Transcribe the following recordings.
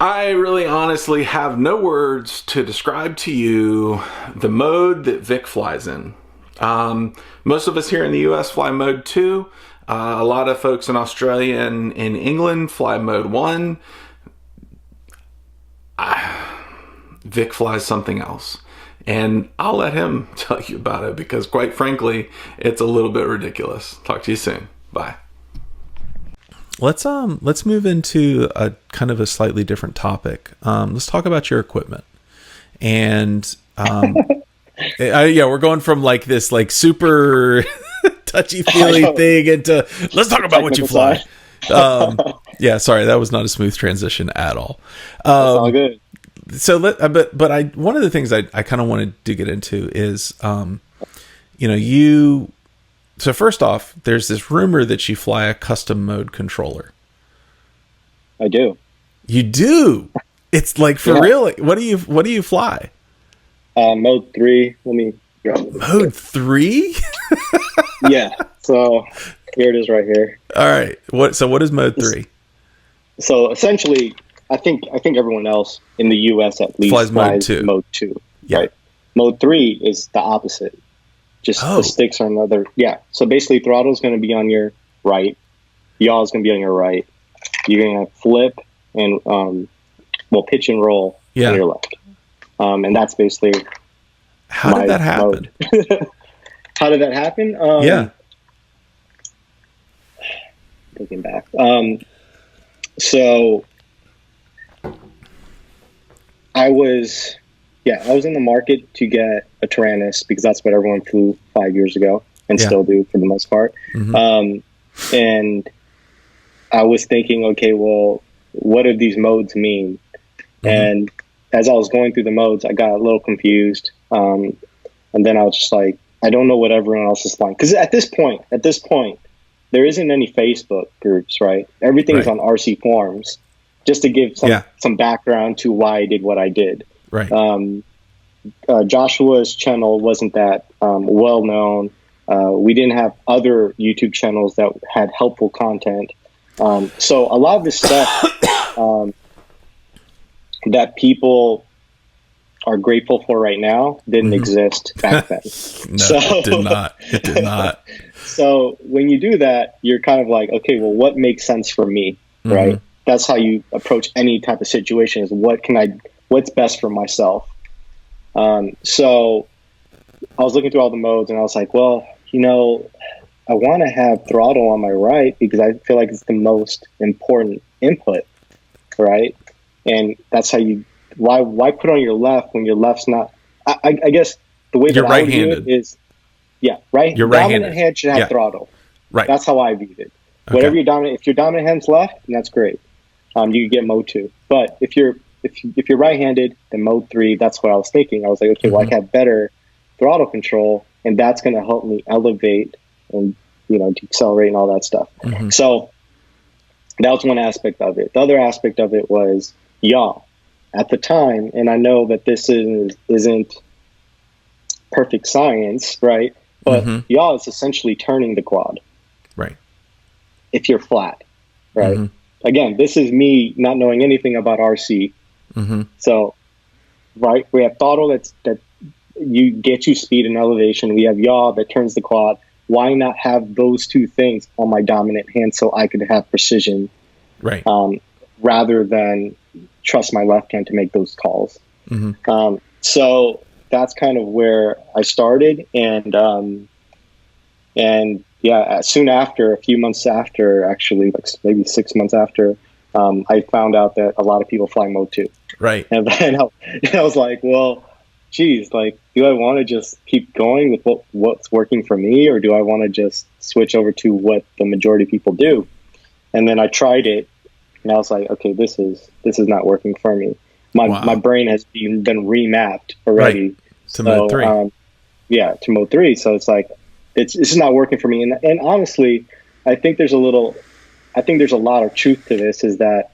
I really honestly have no words to describe to you the mode that Vik flies in. Most of us here in the US fly mode 2. A lot of folks in Australia and in England fly mode 1. Vik flies something else. And I'll let him tell you about it because, quite frankly, it's a little bit ridiculous. Talk to you soon. Bye. Let's move into a kind of a slightly different topic. Let's talk about your equipment. And we're going from like this like super touchy-feely thing into let's talk about what you fly. Yeah, sorry, that was not a smooth transition at all. That's all good. So but one of the things I kind of wanted to get into is so first off, there's this rumor that you fly a custom mode controller. I do. You do? It's like for real. What do you fly? Mode 3. Let me grab it. Mode 3? Yeah. So here it is right here. All right. What is mode 3? So essentially, I think everyone else in the US at least flies mode 2. Yeah. Right. Mode 3 is the opposite. Just the sticks are another. Yeah. So basically, throttle is going to be on your right. Yaw is going to be on your right. You're going to flip and pitch and roll on your left. And that's basically. How did that happen? How did that happen? Looking back. So I was in the market to get a Tyrannus because that's what everyone flew 5 years ago and still do for the most part. Mm-hmm. And I was thinking, okay, well, what do these modes mean? Mm-hmm. And as I was going through the modes, I got a little confused. And then I was just like, I don't know what everyone else is flying. Because at this point, there isn't any Facebook groups, right? Everything is on RC forums. Just to give some background to why I did what I did. Right. Joshua's channel wasn't that well known. We didn't have other YouTube channels that had helpful content. So a lot of this stuff that people are grateful for right now didn't exist back then. It did not. It did not. So when you do that, you're kind of like, okay, well, what makes sense for me, right? That's how you approach any type of situation is what's best for myself. So I was looking through all the modes and I was like, well, I want to have throttle on my right because I feel like it's the most important input, right? And that's how why put on your left when your left's not, I guess the way you're that right-handed. I would do it is, right? Your dominant hand should have throttle. Right. That's how I viewed it. Okay. Whatever your dominant, if your dominant hand's left, then that's great. You can get mode 2. But if you're right-handed, then mode 3, that's what I was thinking. I was like, okay, well, I have better throttle control, and that's going to help me elevate and decelerate and all that stuff. So that was one aspect of it. The other aspect of it was yaw. At the time, and I know that this isn't perfect science, right? But yaw is essentially turning the quad. Right. If you're flat, right? Again, this is me not knowing anything about RC. So, right, we have throttle that you get you speed and elevation. We have yaw that turns the quad. Why not have those two things on my dominant hand so I could have precision, right? Rather than trust my left hand to make those calls. So that's kind of where I started, and soon after, a few months after, actually, like maybe 6 months after, I found out that a lot of people fly mode 2. Right. And then I was like, well, geez, like, do I want to just keep going with what's working for me, or do I want to just switch over to what the majority of people do? And then I tried it, and I was like, okay, this is not working for me. My brain has been remapped already. Right. To mode 3. To mode 3. So it's like, it's just not working for me. And honestly, I think there's a lot of truth to this, is that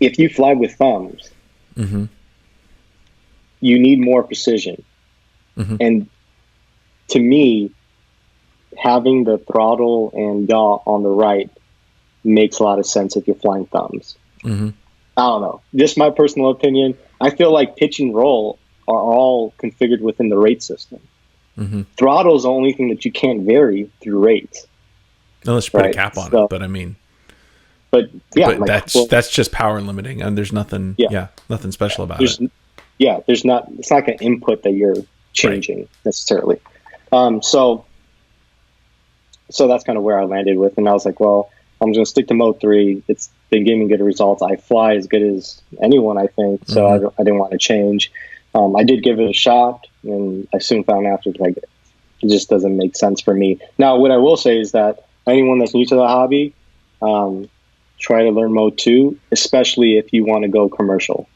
if you fly with thumbs, you need more precision. And to me, having the throttle and yaw on the right makes a lot of sense if you're flying thumbs. I don't know, just my personal opinion. I feel like pitch and roll are all configured within the rate system. Throttle is the only thing that you can't vary through rates. Unless you put a cap on it, but I mean, but yeah, but like, that's just power limiting, and there's nothing, nothing special about it. It's not like an input that you're changing necessarily. So that's kind of where I landed with, and I was like, well, I'm just gonna stick to mode 3. It's been giving good results. I fly as good as anyone, I think. So I didn't want to change. I did give it a shot, and I soon found out like it just doesn't make sense for me. Now, what I will say is that anyone that's new to the hobby, try to learn mode 2, especially if you want to go commercial,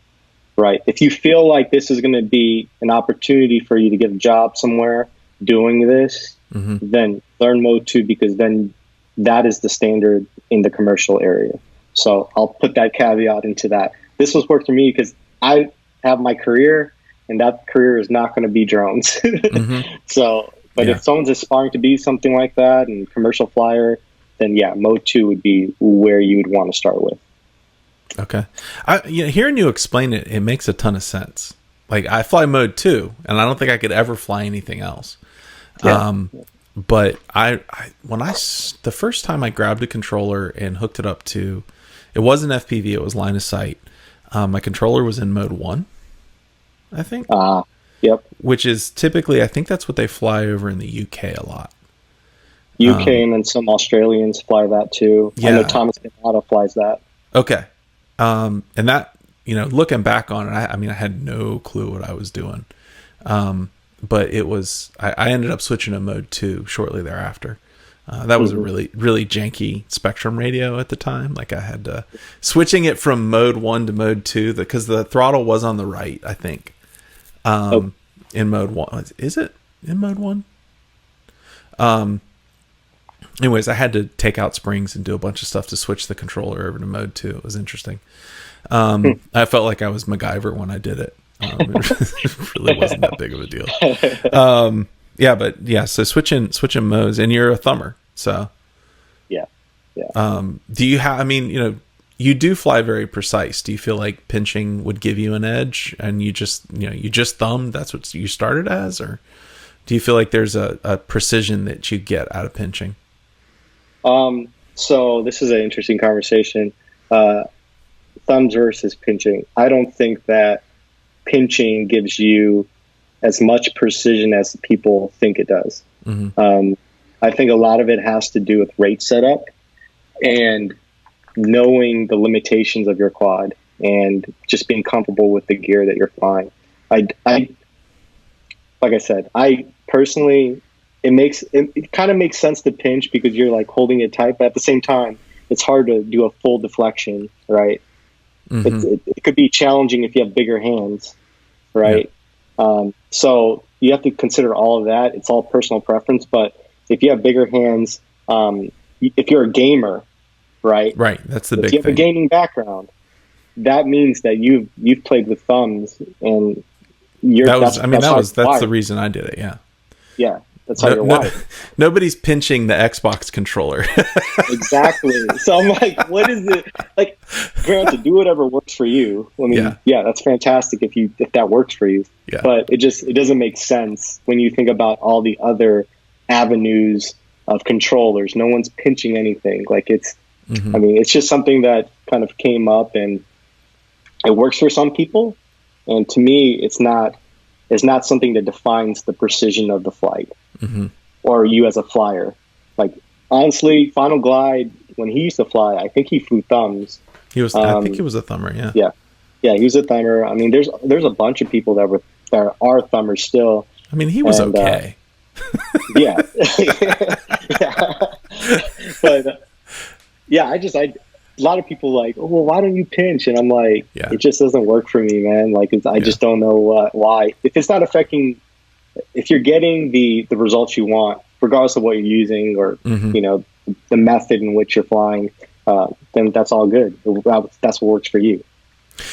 right? If you feel like this is going to be an opportunity for you to get a job somewhere doing this, then learn mode 2, because then that is the standard in the commercial area. So I'll put that caveat into that. This was worked for me because I have my career, and that career is not going to be drones. So, but if someone's aspiring to be something like that and commercial flyer, then mode 2 would be where you would want to start with. Okay. Hearing you explain it, it makes a ton of sense. Like, I fly mode 2, and I don't think I could ever fly anything else. But the first time I grabbed a controller and hooked it up to, it wasn't FPV, it was line of sight. My controller was in mode 1, I think. Yep. Which is typically, I think that's what they fly over in the UK a lot. UK, and then some Australians fly that too. I know Thomas Canada flies that. Okay. And that, looking back on it, I mean, I had no clue what I was doing. But it was, I ended up switching to mode 2 shortly thereafter. That was a really, really janky Spectrum radio at the time. Like, I had to, switching it from mode 1 to mode 2, because the throttle was on the right, I think. In mode 1. Is it in mode 1? Anyways, I had to take out springs and do a bunch of stuff to switch the controller over to mode 2. It was interesting. I felt like I was MacGyver when I did it. It really wasn't that big of a deal. So switching modes, and you're a thumber. So do you have, I mean, you do fly very precise. Do you feel like pinching would give you an edge, and you just thumbed, that's what you started as? Or do you feel like there's a precision that you get out of pinching? So this is an interesting conversation. Thumbs versus pinching. I don't think that pinching gives you as much precision as people think it does. I think a lot of it has to do with rate setup and knowing the limitations of your quad and just being comfortable with the gear that you're flying. Like I said, I personally, it kind of makes sense to pinch because you're like holding it tight, but at the same time, it's hard to do a full deflection, right? It could be challenging if you have bigger hands, right? So you have to consider all of that. It's all personal preference, but if you have bigger hands, if you're a gamer, right? Right, that's the big thing. If you have a gaming background, that means that you've played with thumbs, and that's the reason I did it. Yeah. That's how you're wired. Nobody's pinching the Xbox controller. Exactly. So I'm like, what is it? Like, granted, do whatever works for you. I mean, that's fantastic if that works for you. Yeah. But it doesn't make sense when you think about all the other avenues of controllers. No one's pinching anything. Like, it's, I mean, it's just something that kind of came up, and it works for some people. And to me, it's not something that defines the precision of the flight. Or you as a flyer. Like, honestly, Final Glide, when he used to fly, I think he flew thumbs. I think he was a thumber. Yeah, he was a thumber. I mean, there's a bunch of people that are thumbers still. I mean, he was okay. Yeah. But a lot of people like, oh, well, why don't you pinch? And I'm like, it just doesn't work for me, man. Like, I just don't know why. If it's not affecting, if you're getting the results you want, regardless of what you're using or the method in which you're flying, then that's all good. That's what works for you.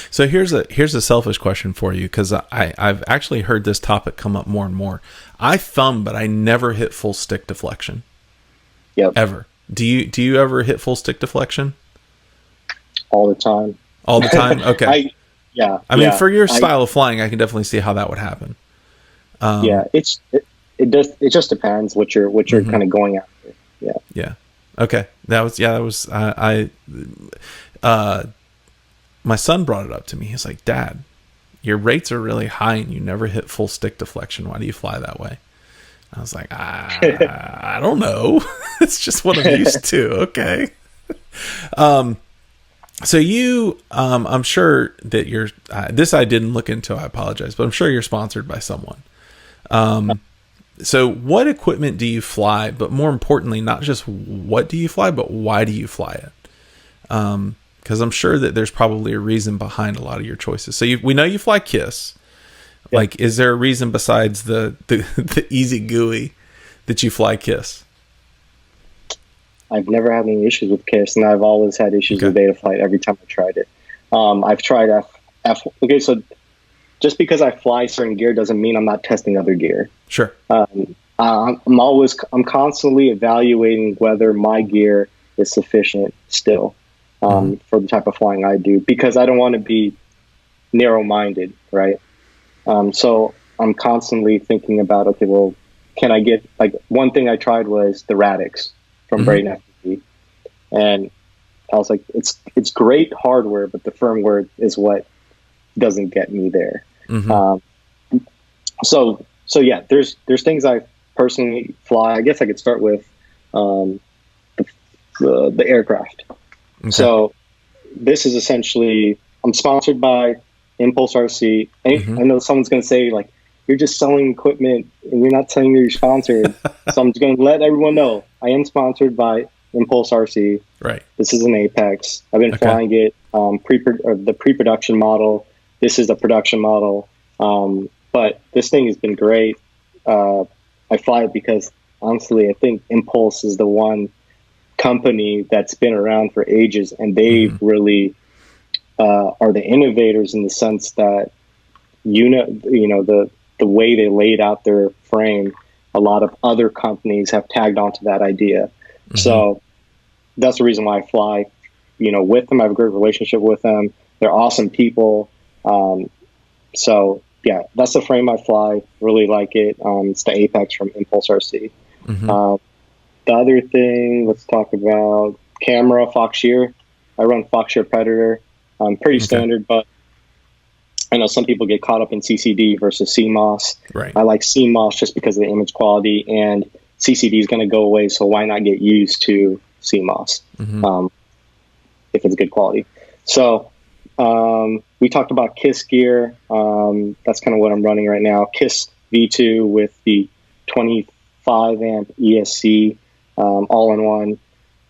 So here's a selfish question for you, because I've actually heard this topic come up more and more. I thumb, but I never hit full stick deflection. Yep. Ever. Do you ever hit full stick deflection? All the time. All the time? Okay. I mean, for your style of flying, I can definitely see how that would happen. It just depends what you're kind of going after. Yeah. Okay. That was my son brought it up to me. He's like, Dad, your rates are really high and you never hit full stick deflection. Why do you fly that way? I was like, I don't know. It's just what I'm used to. Okay. So you, I'm sure that you're, this I didn't look into, I apologize, but I'm sure you're sponsored by someone. So what equipment do you fly? But more importantly, not just what do you fly, but why do you fly it? Because I'm sure that there's probably a reason behind a lot of your choices. So we know you fly KISS. Yeah. Like, is there a reason besides the easy GUI that you fly KISS? I've never had any issues with KISS, and I've always had issues with Betaflight every time I tried it. I've tried okay, so just because I fly certain gear doesn't mean I'm not testing other gear. Sure. I'm constantly evaluating whether my gear is sufficient still for the type of flying I do, because I don't want to be narrow-minded, right? So I'm constantly thinking about, okay, well, can I get, like, one thing I tried was the Radix from Braden FPV, and I was like, it's great hardware, but the firmware is what doesn't get me there. So yeah, there's things I personally fly. I guess I could start with the aircraft. Okay. So this is essentially, I'm sponsored by Impulse RC. I know someone's going to say, like, you're just selling equipment and you're not telling me you're sponsored. So I'm just going to let everyone know I am sponsored by Impulse RC. Right. This is an Apex. I've been flying it the pre-production model. This is the production model. But this thing has been great. I fly it because, honestly, I think Impulse is the one company that's been around for ages, and they really are the innovators in the sense that, the way they laid out their frame, a lot of other companies have tagged onto that idea. So that's the reason why I fly, with them. I have a great relationship with them. They're awesome people. So yeah, that's the frame I fly. Really like it. It's the Apex from Impulse RC. The other thing, let's talk about camera, Fox Shear. I run Fox Shear Predator. Pretty standard, but I know some people get caught up in CCD versus CMOS. Right. I like CMOS just because of the image quality, and CCD is going to go away, so why not get used to CMOS if it's good quality? So we talked about KISS gear. That's kind of what I'm running right now. KISS V2 with the 25 amp ESC all-in-one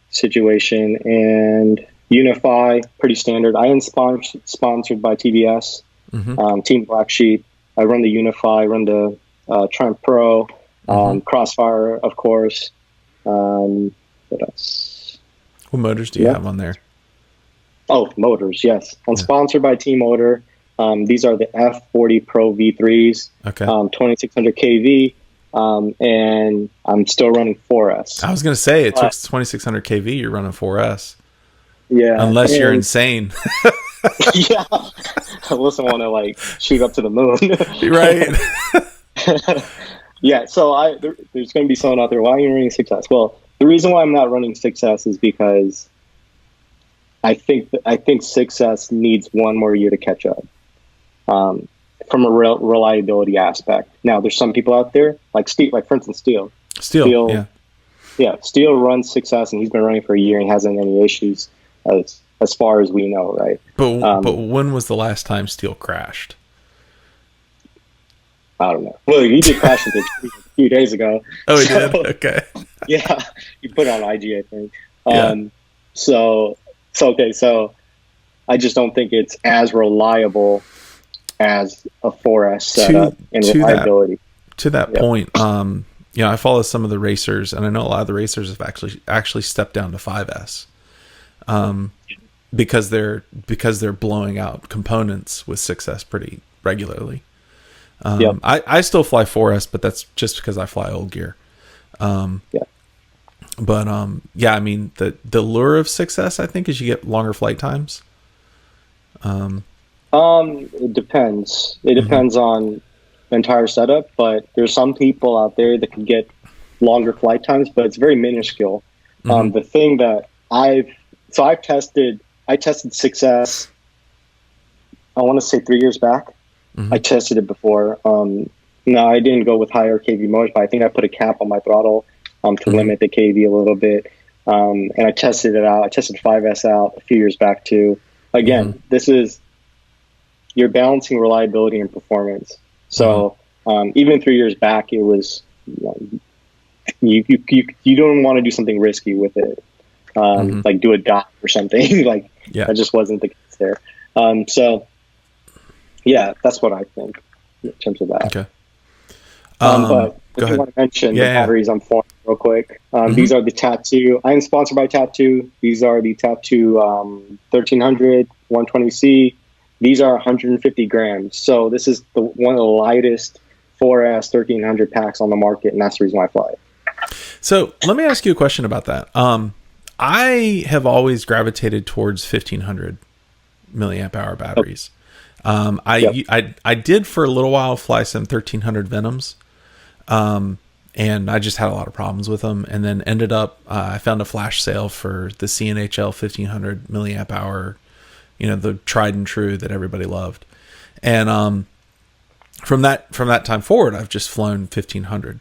situation, and Unify, pretty standard. I am sponsored by TBS, Team Black Sheep. I run the Unify, I run the Triumph Pro, Crossfire, of course. What else? What motors do you have on there? Oh, motors, yes. I'm sponsored by T-Motor. These are the F40 Pro V3s, 2600 kV, and I'm still running 4S. I was going to say, it took 2600 kV, you're running 4S. Yeah. Unless you're insane. Yeah. Unless I want to, like, shoot up to the moon. Right. Yeah, so there's going to be someone out there, why are you running 6S? Well, the reason why I'm not running 6S is because I think 6S needs one more year to catch up from a reliability aspect. Now, there's some people out there, like Steve, like for instance, Steele. Yeah, Steele runs 6S, and he's been running for a year and hasn't any issues as far as we know, right? But when was the last time Steele crashed? I don't know. Well, he did crash a few days ago. Oh, he did? Okay. Yeah, he put it on IG, I think. So I just don't think it's as reliable as a 4S setup in reliability. To that point, I follow some of the racers, and I know a lot of the racers have actually stepped down to 5S, because they're blowing out components with 6S pretty regularly. I still fly 4S, but that's just because I fly old gear. But I mean, the lure of 6S, I think, is you get longer flight times. It depends. It depends on the entire setup, but there's some people out there that can get longer flight times, but it's very minuscule. The thing that I tested 6S, I want to say 3 years back. I tested it before. No, I didn't go with higher KV motors, but I think I put a cap on my throttle to limit the KV a little bit. And I tested it out. I tested 5S out a few years back too. Again, you're balancing reliability and performance. So even 3 years back, it was you don't want to do something risky with it, like do a dot or something. Like that just wasn't the case there. So yeah, that's what I think in terms of that. Okay. But if you want to mention the batteries I'm forming real quick, these are the Tattoo. I am sponsored by Tattoo. These are the Tattoo 1300 120C. These are 150 grams. So this is one of the lightest 4S 1300 packs on the market, and that's the reason why I fly it. So let me ask you a question about that. I have always gravitated towards 1500 milliamp hour batteries. I did for a little while fly some 1300 Venoms, and I just had a lot of problems with them. And then ended up, I found a flash sale for the CNHL 1500 milliamp hour, the tried and true that everybody loved. And from that time forward, I've just flown 1500.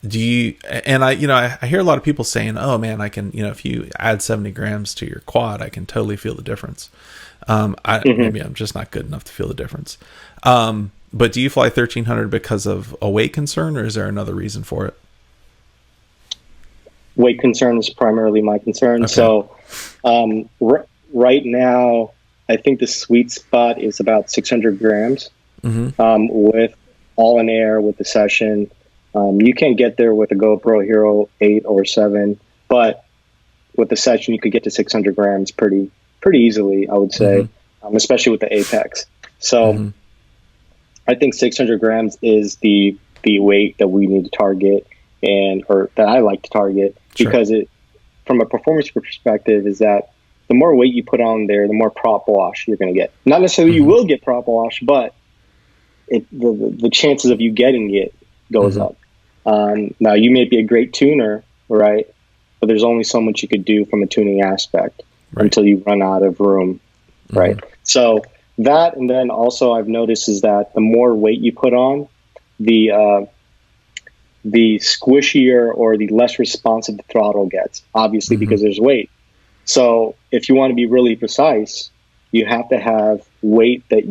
Do you, and I hear a lot of people saying, oh man, I can, if you add 70 grams to your quad, I can totally feel the difference. Maybe I'm just not good enough to feel the difference. But do you fly 1300 because of a weight concern, or is there another reason for it? Weight concern is primarily my concern. Okay. So, right now, I think the sweet spot is about 600 grams, with all in air with the session. You can get there with a GoPro Hero 8 or 7, but with the session, you could get to 600 grams pretty easily, I would say, especially with the Apex. So I think 600 grams is the weight that we need to target, or that I like to target, because it, from a performance perspective, is that the more weight you put on there, the more prop wash you're going to get. Not necessarily you will get prop wash, but the chances of you getting it goes up. Now, you may be a great tuner, right? But there's only so much you could do from a tuning aspect until you run out of room, right? So that, and then also I've noticed is that the more weight you put on, the squishier or the less responsive the throttle gets, obviously because there's weight. So if you want to be really precise, you have to have weight that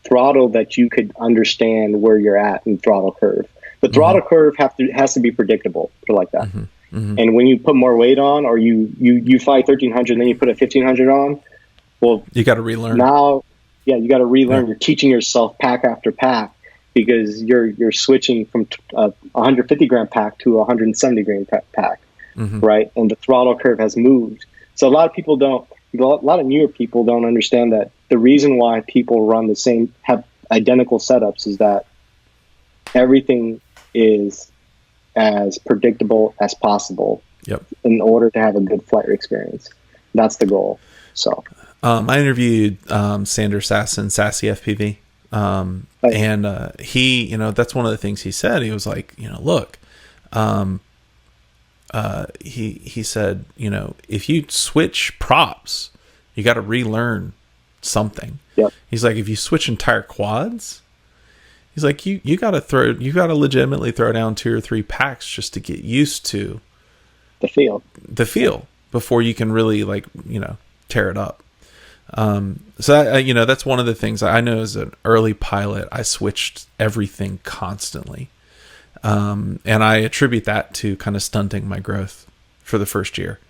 throttle that you could understand where you're at in throttle curve. The throttle curve has to be predictable, put it like that. And when you put more weight on, or you fly 1300 and then you put a 1500 on, well, you got to relearn. Now, you got to relearn. You're teaching yourself pack after pack, because you're switching from a 150 gram pack to a 170 gram pack, right? And the throttle curve has moved. So a lot of newer people don't understand that the reason why people have identical setups is that everything is as predictable as possible in order to have a good flight experience. That's the goal. So I interviewed Sander Sasson, Sassy FPV, and he, that's one of the things he said. He was like, look, he said, if you switch props, you got to relearn something. He's like, if you switch entire quads, he's like, you got to legitimately throw down 2 or 3 packs just to get used to the feel before you can really tear it up. So that's one of the things I know as an early pilot, I switched everything constantly. And I attribute that to kind of stunting my growth for the first year.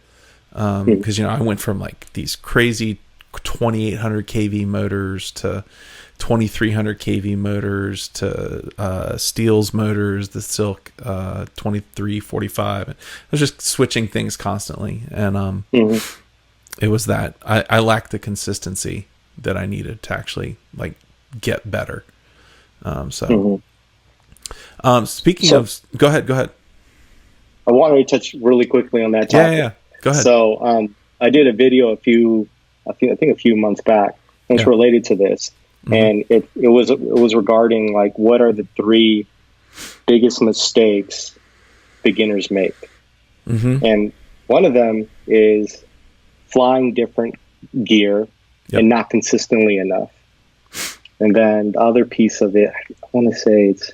Because, I went from these crazy 2800 kV motors to 2300 kV motors to Steele's motors, the Silk 2345. I was just switching things constantly, and it was that I lacked the consistency that I needed to actually get better. Speaking of, go ahead. I wanted to touch really quickly on that topic. Yeah. Go ahead. So I did a video a few I think a few months back. And it's related to this. And it was regarding like, what are the 3 biggest mistakes beginners make? And one of them is flying different gear and not consistently enough. And then the other piece of it, I want to say it's,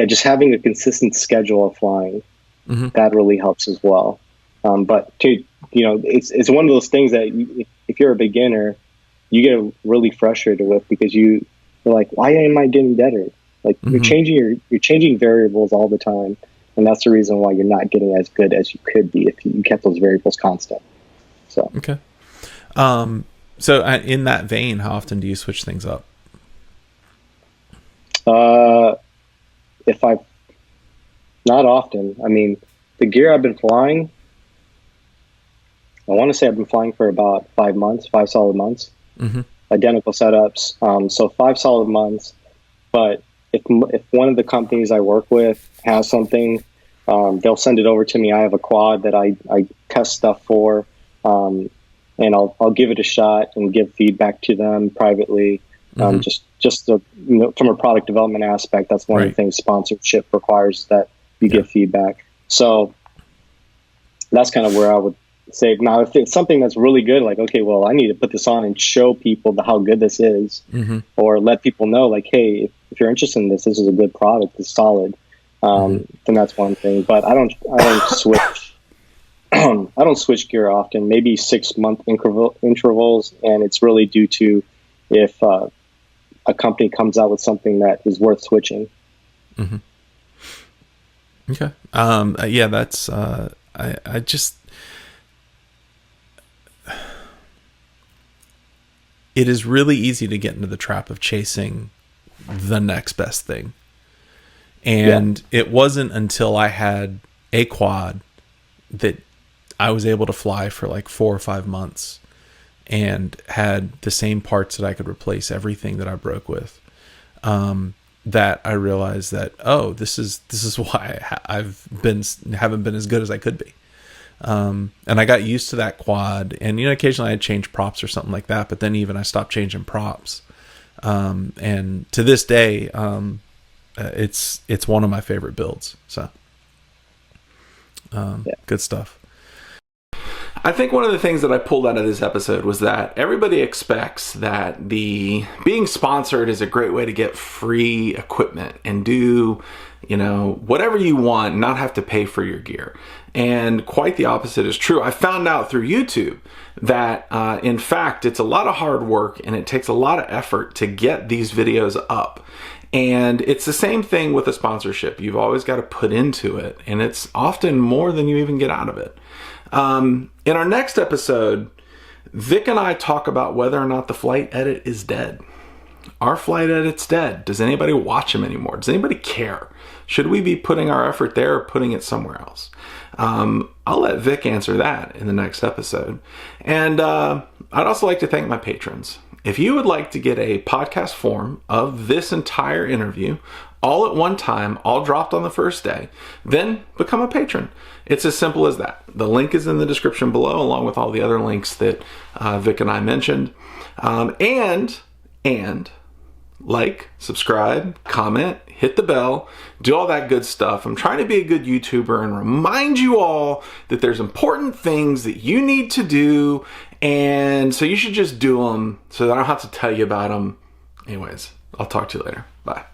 just having a consistent schedule of flying. That really helps as well. But it's one of those things that if you're a beginner, you get really frustrated with, because you're like, why am I getting better? Like you're changing variables all the time. And that's the reason why you're not getting as good as you could be if you kept those variables constant. So, okay. So in that vein, how often do you switch things up? Not often. I mean, the gear I've been flying, I want to say I've been flying for about 5 solid months, identical setups. So 5 solid months. But if one of the companies I work with has something, they'll send it over to me. I have a quad that I test stuff for, and I'll give it a shot and give feedback to them privately. Just from a product development aspect, that's one of the things sponsorship requires, that you give feedback. So that's kind of where I would say. Now, if it's something that's really good, like, okay, well, I need to put this on and show people how good this is, or let people know, like, hey, if you're interested in this, this is a good product, it's solid. Then that's one thing. But I don't switch. I don't switch gear often. Maybe 6-month intervals, and it's really due to if a company comes out with something that is worth switching. Okay. Yeah, that's I just, it is really easy to get into the trap of chasing the next best thing. And it wasn't until I had a quad that I was able to fly for like 4 or 5 months and had the same parts that I could replace everything that I broke with, that I realized that, oh, this is why haven't been as good as I could be. And I got used to that quad, and occasionally I'd change props or something like that, but then even I stopped changing props. And to this day, it's one of my favorite builds. So, good stuff. I think one of the things that I pulled out of this episode was that everybody expects that being sponsored is a great way to get free equipment and do, whatever you want, not have to pay for your gear. And quite the opposite is true. I found out through YouTube that, in fact, it's a lot of hard work and it takes a lot of effort to get these videos up. And it's the same thing with a sponsorship. You've always got to put into it, and it's often more than you even get out of it. In our next episode, Vik and I talk about whether or not the flight edit is dead. Our flight edit's dead. Does anybody watch them anymore? Does anybody care? Should we be putting our effort there or putting it somewhere else? I'll let Vik answer that in the next episode. And I'd also like to thank my patrons. If you would like to get a podcast form of this entire interview all at one time, all dropped on the first day, then become a patron. It's as simple as that. The link is in the description below, along with all the other links that Vik and I mentioned. And like, subscribe, comment, hit the bell, do all that good stuff. I'm trying to be a good YouTuber and remind you all that there's important things that you need to do, and so you should just do them so that I don't have to tell you about them. Anyways, I'll talk to you later. Bye.